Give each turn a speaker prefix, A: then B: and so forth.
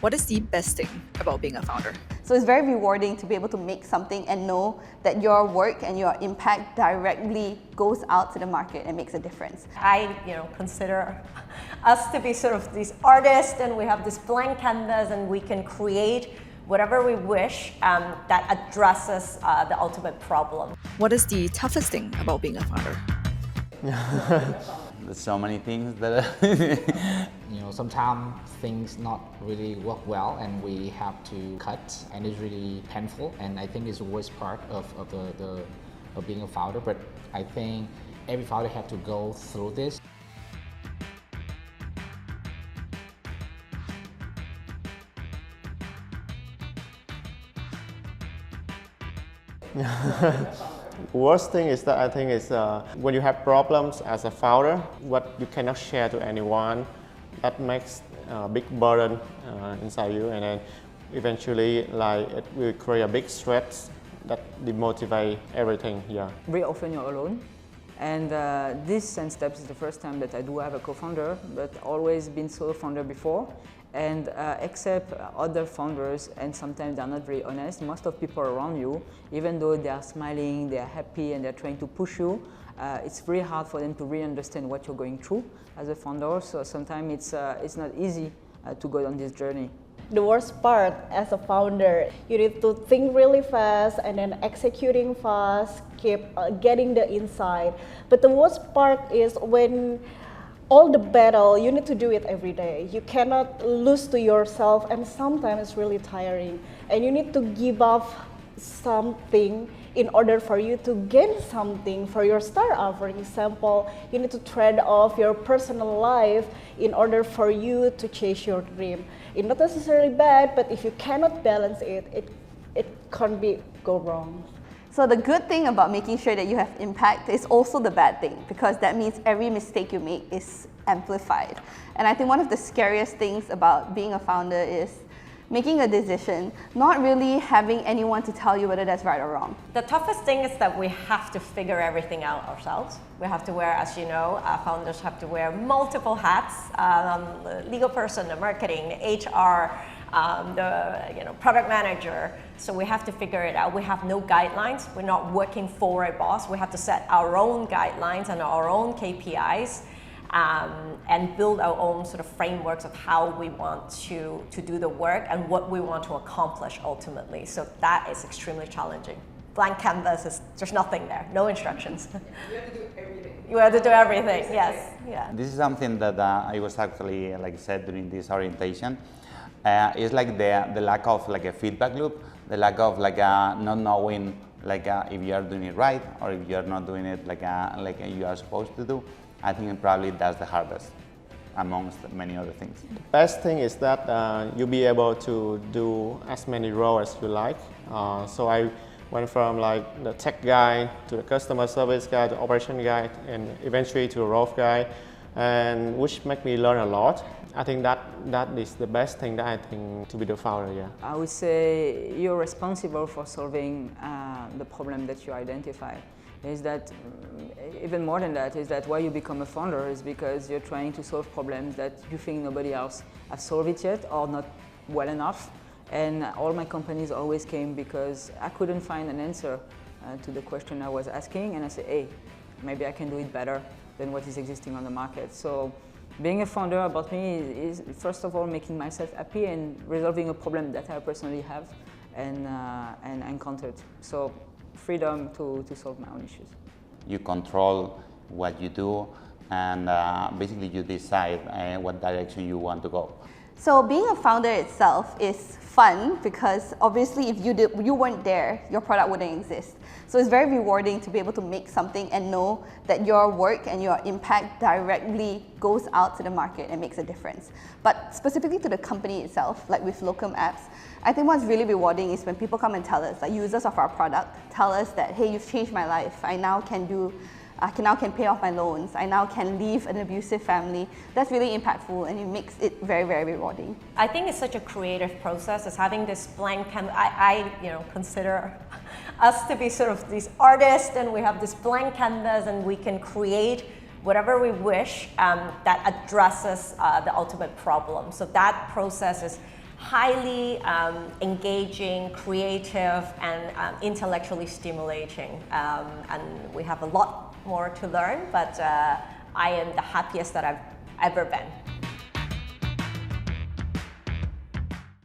A: What is the best thing about being a founder?
B: So it's very rewarding to be able to make something and know that your work and your impact directly goes out to the market and makes a difference.
C: I consider us to be sort of these artists, and we have this blank canvas and we can create whatever we wish that addresses the ultimate problem.
A: What is the toughest thing about being a founder?
D: There's so many things that
E: sometimes things not really work well and we have to cut, and it's really painful, and I think it's the worst part of being a founder. But I think every founder have to go through this.
F: Worst thing is that I think is when you have problems as a founder, what you cannot share to anyone, that makes a big burden inside you, and then eventually it will create a big stress that demotivate everything. Yeah.
G: Very often you're alone, and this SendSteps is the first time that I do have a co-founder, but always been solo founder before. And except other founders, and sometimes they're not very honest, most of people around you, even though they are smiling, they are happy, and they're trying to push you, it's very hard for them to really understand what you're going through as a founder. So sometimes it's not easy to go on this journey.
H: The worst part as a founder, you need to think really fast and then executing fast, keep getting the insight. But the worst part is when all the battle, you need to do it every day. You cannot lose to yourself, and sometimes it's really tiring. And you need to give up something in order for you to gain something for your startup. For example, you need to trade off your personal life in order for you to chase your dream. It's not necessarily bad, but if you cannot balance it, it can't go wrong.
B: So the good thing about making sure that you have impact is also the bad thing, because that means every mistake you make is amplified. And I think one of the scariest things about being a founder is making a decision, not really having anyone to tell you whether that's right or wrong.
C: The toughest thing is that we have to figure everything out ourselves. We have to wear, as you know, founders have to wear multiple hats, the legal person, the marketing, the HR, the product manager. So we have to figure it out. We have no guidelines. We're not working for a boss. We have to set our own guidelines and our own KPIs and build our own sort of frameworks of how we want to do the work and what we want to accomplish ultimately. So that is extremely challenging. Blank canvas, there's nothing there, no instructions. You have to do everything. You have to do everything, yes. Yeah.
D: This is something that I was actually said during this orientation. It's like the lack of a feedback loop, the lack of not knowing if you are doing it right or if you are not doing it like you are supposed to do. I think probably that's the hardest amongst many other things.
F: The best thing is that you'll be able to do as many roles as you like. So I went from the tech guy to the customer service guy to operation guy and eventually to a growth guy, and which make me learn a lot. I think that is the best thing that I think to be the founder, yeah.
G: I would say you're responsible for solving the problem that you identify. Is that, even more than that, is that why you become a founder is because you're trying to solve problems that you think nobody else has solved it yet or not well enough. And all my companies always came because I couldn't find an answer to the question I was asking, and I said, hey, maybe I can do it better than what is existing on the market. So being a founder about me is first of all making myself happy and resolving a problem that I personally have and encountered. So freedom to solve my own issues.
D: You control what you do, and basically you decide what direction you want to go.
B: So being a founder itself is fun because obviously if you weren't there, your product wouldn't exist. So it's very rewarding to be able to make something and know that your work and your impact directly goes out to the market and makes a difference. But specifically to the company itself, like with Locum Apps, I think what's really rewarding is when people come and tell us, like users of our product, tell us that, hey, you've changed my life. I now can pay off my loans. I now can leave an abusive family. That's really impactful, and it makes it very, very rewarding.
C: I think it's such a creative process. It's having this blank canvas. I consider us to be sort of these artists, and we have this blank canvas, and we can create whatever we wish that addresses the ultimate problem. So that process is highly engaging, creative, and intellectually stimulating. And we have a lot more to learn, but I am the happiest that I've ever been.